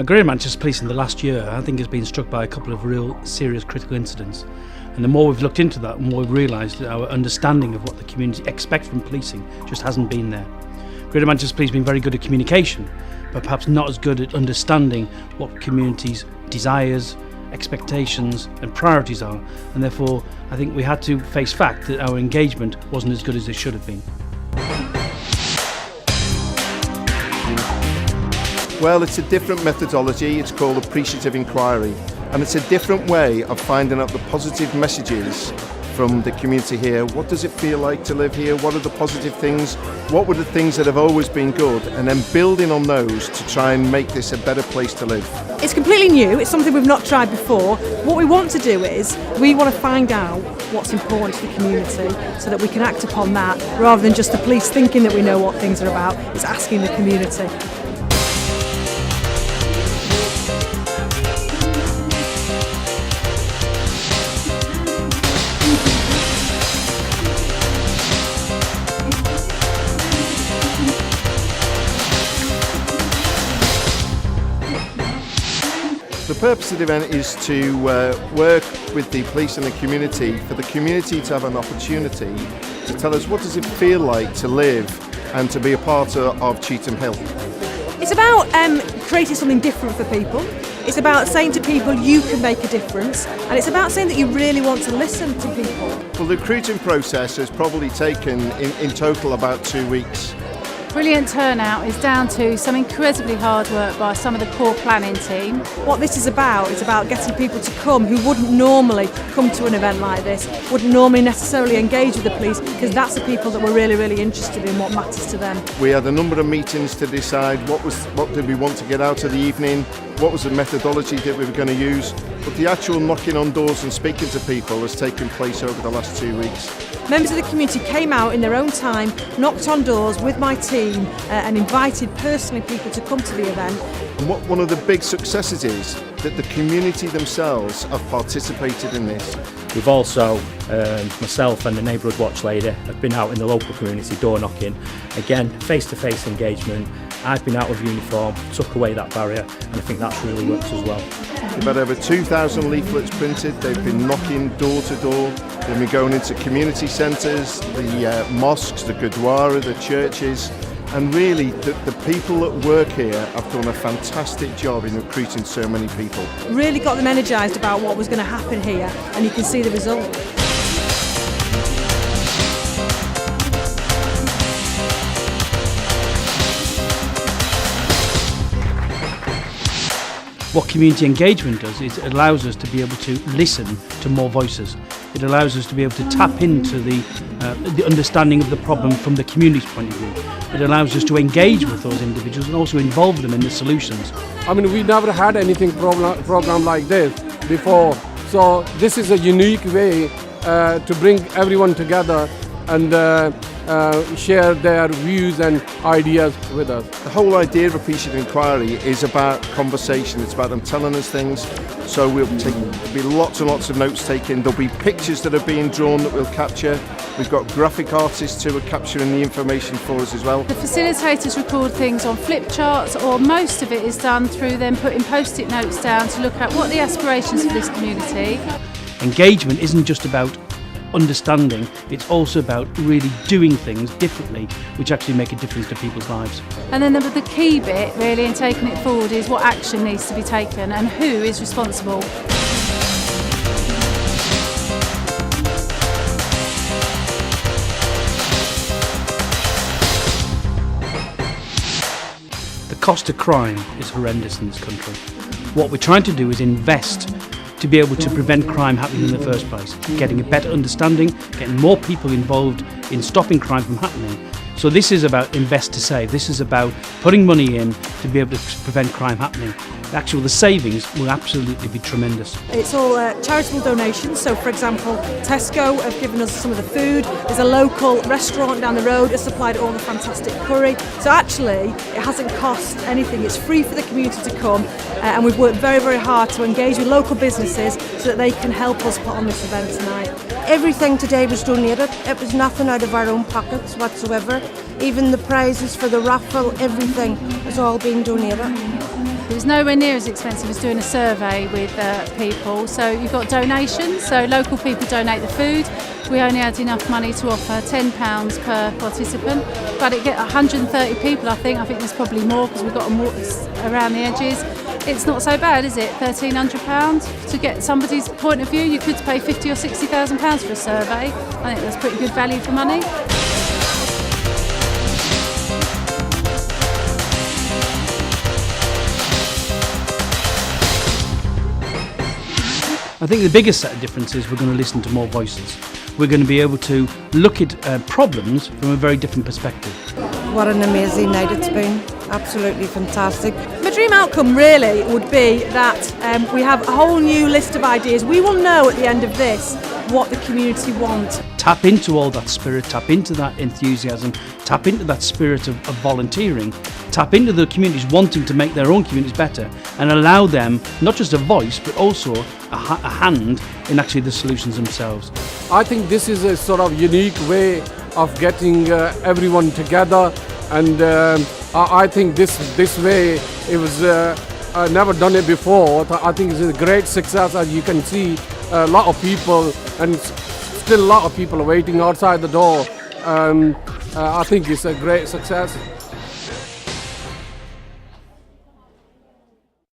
Greater Manchester Police in the last year, I think, has been struck by a couple of real serious critical incidents. And the more we've looked into that, the more we've realised that our understanding of what the community expects from policing just hasn't been there. Greater Manchester Police have been very good at communication, but perhaps not as good at understanding what communities' desires, expectations and priorities are, and therefore I think we had to face fact that our engagement wasn't as good as it should have been. Well, it's a different methodology. It's called Appreciative Inquiry, and it's a different way of finding out the positive messages from the community here. What does it feel like to live here? What are the positive things? What were the things that have always been good? And then building on those to try and make this a better place to live. It's completely new. It's something we've not tried before. What we want to do is we want to find out what's important to the community so that we can act upon that, rather than just the police thinking that we know what things are about. It's asking the community. The purpose of the event is to work with the police and the community, for the community to have an opportunity to tell us what does it feel like to live and to be a part of Cheetham Hill. It's about creating something different for people. It's about saying to people you can make a difference, and it's about saying that you really want to listen to people. Well, the recruiting process has probably taken in total about 2 weeks. Brilliant turnout is down to some incredibly hard work by some of the core planning team. What this is about getting people to come who wouldn't normally come to an event like this, wouldn't normally necessarily engage with the police, because that's the people that we're really, really interested in what matters to them. We had a number of meetings to decide what did we want to get out of the evening, what was the methodology that we were going to use, but the actual knocking on doors and speaking to people has taken place over the last 2 weeks. Members of the community came out in their own time, knocked on doors with my team and invited personally people to come to the event. And what one of the big successes is that the community themselves have participated in this. We've also, myself and the neighbourhood watch lady have been out in the local community door knocking. Again, face-to-face engagement. I've been out of uniform, took away that barrier, and I think that's really worked as well. We've had over 2,000 leaflets printed. They've been knocking door to door. They've been going into community centres, the mosques, the gurdwara, the churches, and really the people that work here have done a fantastic job in recruiting so many people. Really got them energised about what was going to happen here, and you can see the result. What community engagement does is it allows us to be able to listen to more voices. It allows us to be able to tap into the understanding of the problem from the community's point of view. It allows us to engage with those individuals and also involve them in the solutions. I mean, we never had anything program like this before, so this is a unique way to bring everyone together and share their views and ideas with us. The whole idea of Appreciative Inquiry is about conversation. It's about them telling us things. So there'll be lots and lots of notes taken. There'll be pictures that are being drawn that we'll capture. We've got graphic artists who are capturing the information for us as well. The facilitators record things on flip charts, or most of it is done through them putting post-it notes down to look at what the aspirations for this community. Engagement isn't just about understanding, it's also about really doing things differently which actually make a difference to people's lives. And then the key bit really in taking it forward is what action needs to be taken and who is responsible. The cost of crime is horrendous in this country. What we're trying to do is invest to be able to prevent crime happening in the first place, getting a better understanding, getting more people involved in stopping crime from happening. So this is about invest to save. This is about putting money in to be able to prevent crime happening. The savings will absolutely be tremendous. It's all charitable donations. So, for example, Tesco have given us some of the food. There's a local restaurant down the road that supplied all the fantastic curry. So actually, it hasn't cost anything. It's free for the community to come, and we've worked very, very hard to engage with local businesses so that they can help us put on this event tonight. Everything today was donated. It was nothing out of our own pockets whatsoever. Even the prizes for the raffle, everything is all being donated. It was nowhere near as expensive as doing a survey with people. So you've got donations, so local people donate the food. We only had enough money to offer £10 per participant, but it get 130 people, I think there's probably more because we've got them around the edges. It's not so bad, is it? £1,300 to get somebody's point of view. You could pay £50,000 or £60,000 for a survey. I think that's pretty good value for money. I think the biggest set of differences, we're going to listen to more voices. We're going to be able to look at problems from a very different perspective. What an amazing night it's been. Absolutely fantastic. My dream outcome really would be that we have a whole new list of ideas. We will know at the end of this what the community want. Tap into all that spirit, tap into that enthusiasm, tap into that spirit of volunteering, tap into the communities wanting to make their own communities better, and allow them not just a voice but also a hand in actually the solutions themselves. I think this is a sort of unique way of getting everyone together, and I think this way it was I've never done it before. I think it's a great success. As you can see, a lot of people, and still a lot of people are waiting outside the door. I think it's a great success.